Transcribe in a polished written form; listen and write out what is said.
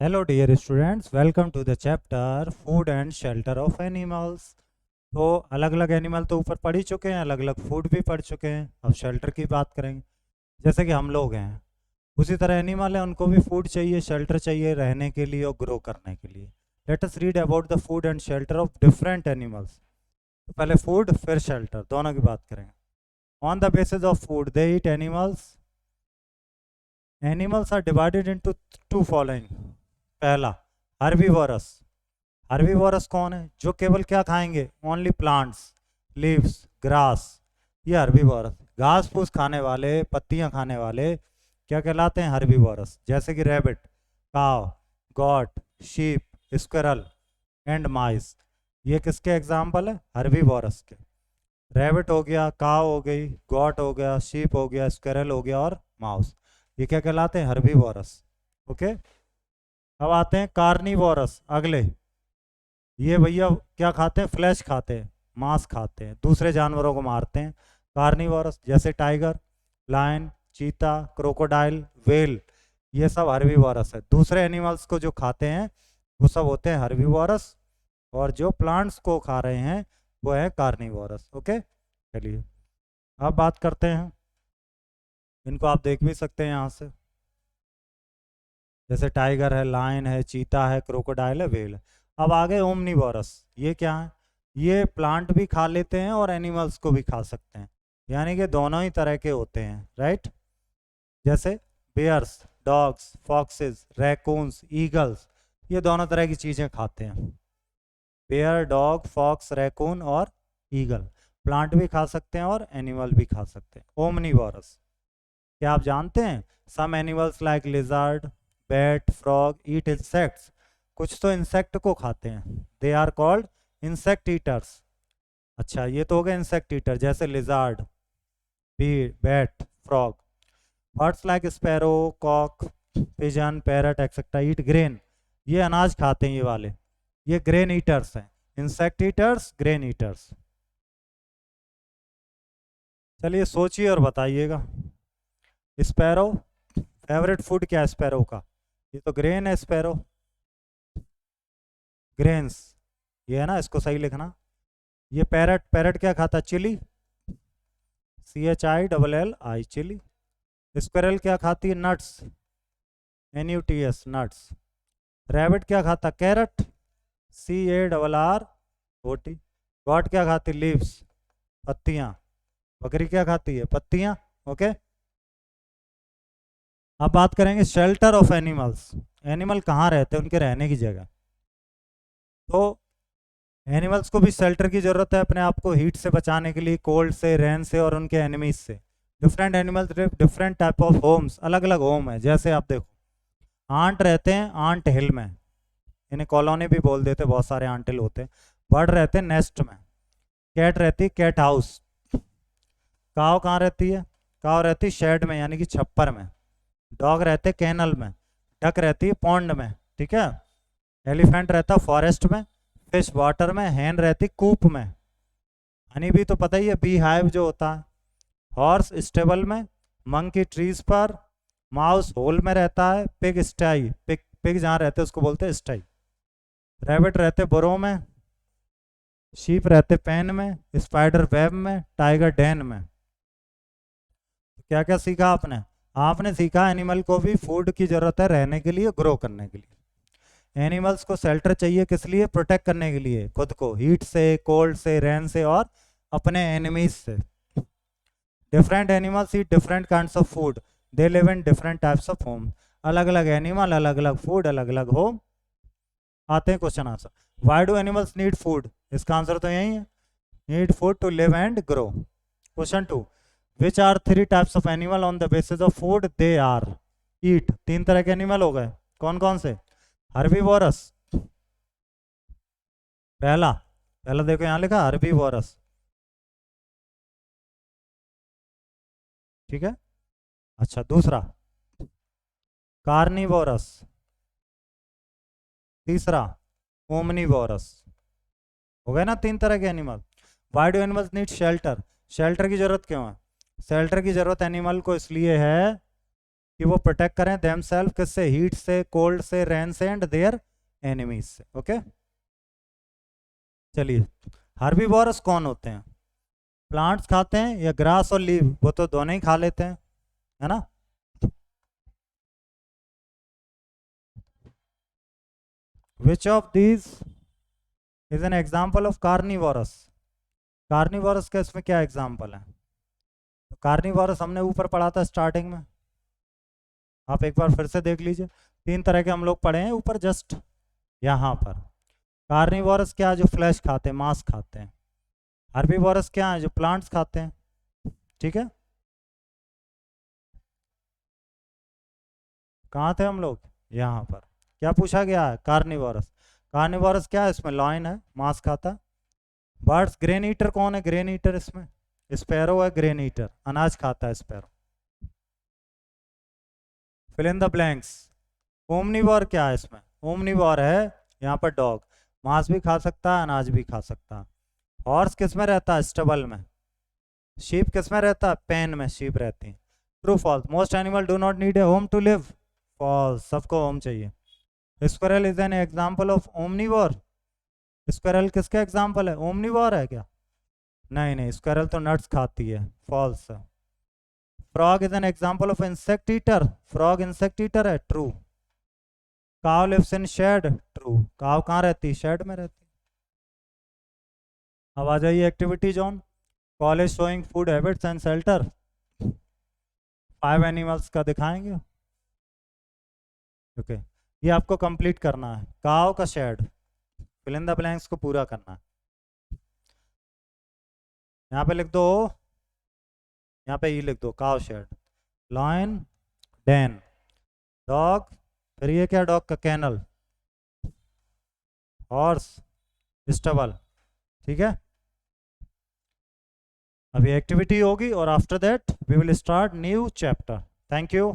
Hello dear students, welcome to the chapter food and shelter of animals. तो अलग अलग animal तो ऊपर पढ़ ही चुके हैं, अलग अलग फूड भी पढ़ चुके हैं। अब शेल्टर की बात करेंगे। जैसे कि हम लोग हैं, उसी तरह एनिमल है, उनको भी फूड चाहिए, शेल्टर चाहिए रहने के लिए और ग्रो करने के लिए। Let us read about the food and shelter of different animals. तो पहले फूड फिर शेल्टर, दोनों की बात करेंगे। On the basis of food they eat animals. Animals are divided into two following. पहला, हर्बीवोरस। हर्बीवोरस कौन है? जो केवल क्या खाएंगे? Only plants, leaves, grass. ये हर्बीवोरस। घास फूस खाने वाले, पत्तियां खाने वाले क्या कहलाते हैं? हर्बीवोरस। जैसे कि रैबिट, काव, गॉट, शीप, स्क्विरल एंड माइस। ये किसके एग्जाम्पल है? हर्बीवोरस के। रैबिट हो गया, काव हो गई, गॉट हो गया, शीप हो गया, स्क्विरल हो गया और माउस। ये क्या कहलाते हैं? हर्बीवोरस। ओके। अब आते हैं कार्निवोरस, अगले। ये भैया क्या खाते हैं? फ्लैश खाते हैं, मांस खाते हैं, दूसरे जानवरों को मारते हैं। कार्निवोरस जैसे टाइगर, लायन, चीता, क्रोकोडाइल, वेल। ये सब हर्बीवोरस है। दूसरे एनिमल्स को जो खाते हैं वो सब होते हैं हर्बीवोरस, और जो प्लांट्स को खा रहे हैं वो है कार्निवोरस। ओके, चलिए अब बात करते हैं। इनको आप देख भी सकते हैं यहाँ से। जैसे टाइगर है, लायन है, चीता है, क्रोकोडाइल है, वेल है। अब आगे ओमनीवोरस। ये क्या है? ये प्लांट भी खा लेते हैं और एनिमल्स को भी खा सकते हैं, यानी कि दोनों ही तरह के होते हैं, राइट। जैसे बेयर्स, डॉग्स, फॉक्सेस, रैकून्स, ईगल्स, ये दोनों तरह की चीज़ें खाते हैं। बेयर, डॉग, फॉक्स, रैकून और ईगल प्लांट भी खा सकते हैं और एनिमल भी खा सकते हैं। ओमनीवोरस। क्या आप जानते हैं? Some animals like lizard, bat, frog eat insects. कुछ तो इंसेक्ट को खाते हैं, they are called insect eaters. अच्छा, ये तो हो गए इंसेक्ट ईटर, जैसे lizard, bee, bat, frog. Birds like sparrow, cock, pigeon, parrot etcetera eat grain. ये अनाज खाते हैं, ये वाले, ये ग्रेन ईटर्स हैं। Insect eaters, grain eaters. चलिए सोचिए और बताइएगा। स्पैरो, फेवरेट फूड क्या है स्पैरो का? ये तो ग्रेन है स्पैरो, ग्रेन्स। ये है ना, इसको सही लिखना। ये पैरट, पैरट क्या खाता? Chilli, CHILLI, chilli. स्क्विरल क्या खाती है? Nuts, NUTS, nuts. रैबिट क्या खाता? Carrot, CARROT। गॉट क्या खाती? लीव्स, पत्तियां। बकरी क्या खाती है? पत्तियां। ओके। अब बात करेंगे शेल्टर ऑफ एनिमल्स। एनिमल कहाँ रहते हैं, उनके रहने की जगह। तो एनिमल्स को भी शेल्टर की जरूरत है अपने आप को हीट से बचाने के लिए, कोल्ड से, रेन से और उनके एनिमीज से। Different animals different type of homes, अलग अलग होम है। जैसे आप देखो, आंट रहते हैं आंट हिल में, इन्हें कॉलोनी भी बोल देते, बहुत सारे आंट हिल होते हैं। बर्ड रहते हैं नेस्ट में। कैट रहती है कैट हाउस। काव कहाँ रहती है? काव रहती है शेड में, यानी कि छप्पर में। डॉग रहते कैनल में। डक रहती है पॉन्ड में, ठीक है। एलिफेंट रहता फॉरेस्ट में। फिश वाटर में। हैन रहती कूप में। हनी भी तो पता ही है, बी हाइव जो होता है। हॉर्स स्टेबल में। मंकी ट्रीज पर। माउस होल में रहता है। पिग स्टाई, पिग पिग जहाँ रहते हैं उसको बोलते हैं स्टाई। रैबिट रहते बोरो में। शीप रहते पेन में। स्पाइडर वेब में। टाइगर डेन में। क्या क्या सीखा आपने? आपने सीखा एनिमल को भी फूड की जरूरत है रहने के लिए, ग्रो करने के लिए। एनिमल्स को शेल्टर चाहिए, किस लिए? प्रोटेक्ट करने के लिए, खुद को हीट से, कोल्ड से, रेन से और अपने एनिमीज से। Different animals eat different kinds of food, they live in different types of home. अलग अलग एनिमल, अलग अलग फूड, अलग अलग होम। आते हैं question answer. Why do animals need food? इसका आंसर तो यही है, need food to live and grow. Question 2, which are 3 types of animal on the basis of food they are eat? 3 तरह के एनिमल हो गए, कौन कौन से? हर्बीवोरस। पहला, पहला देखो यहाँ लिखा हर्बीवोरस, ठीक है। अच्छा, दूसरा कार्निवोरस। तीसरा ओमनीवोरस। हो गए ना 3 तरह के animal. Why do animals need shelter? Shelter की जरूरत क्यों है? शेल्टर की जरूरत एनिमल को इसलिए है कि वो प्रोटेक्ट करें देमसेल्फ किससे, हीट से, कोल्ड से, रेन से एंड देयर एनिमीज से। ओके चलिए, हर्बीवोरस कौन होते हैं? प्लांट्स खाते हैं या ग्रास और लीव? वो तो दोनों ही खा लेते हैं, है ना। Which of these is an example of carnivorous? Carnivorous का इसमें क्या एग्जाम्पल है? तो कार्निवोरस हमने ऊपर पढ़ा था स्टार्टिंग में, आप एक बार फिर से देख लीजिए। 3 तरह के हम लोग पढ़े हैं ऊपर जस्ट यहाँ पर। कार्निवोरस क्या है? जो फ्लैश खाते हैं, मांस खाते हैं। हर्बीवोरस क्या है? जो प्लांट्स खाते हैं। ठीक है, कहाँ थे हम लोग? यहाँ पर। क्या पूछा गया है? कार्निवोरस। कार्निवोरस क्या है? इसमें लॉइन है, मांस खाता है। बर्ड्स, ग्रेन ईटर कौन है? ग्रेन ईटर इसमें स्पैरो है, ग्रेन ईटर, अनाज खाता है sparrow. Fill in the blanks. Omnivore क्या है इसमें? ओमनीवोर है यहाँ पर डॉग, मांस भी खा सकता है, अनाज भी खा सकता है। हॉर्स किस में रहता है? स्टबल में। शीप किस में रहता है? पेन में शीप रहती है। True false? Most animal do not need a home to live. False, सबको होम चाहिए। Squirrel is an example of omnivore. Squirrel किसका एग्जाम्पल है? ओमनीवोर है क्या? नहीं नहीं, स्क्वायरल तो नट्स खाती है। False. Frog is an example of insect eater. Frog insect eater है। True. Cow lives in shed. True. Cow कहाँ रहती है? शेड में रहती है। अब आ जाइए activity zone. College showing food habits and shelter. 5 animals का दिखाएंगे। ओके ये आपको कंप्लीट करना है। काव का shed, fill in the blanks को पूरा करना है। यहाँ पे लिख दो, यहाँ पे ई लिख दो, काव शेड। लॉयन, डेन, डॉग, फिर ये क्या? डॉग का कैनल, हॉर्स, स्टबल। ठीक है, अभी एक्टिविटी होगी और after that we will start new chapter. Thank you.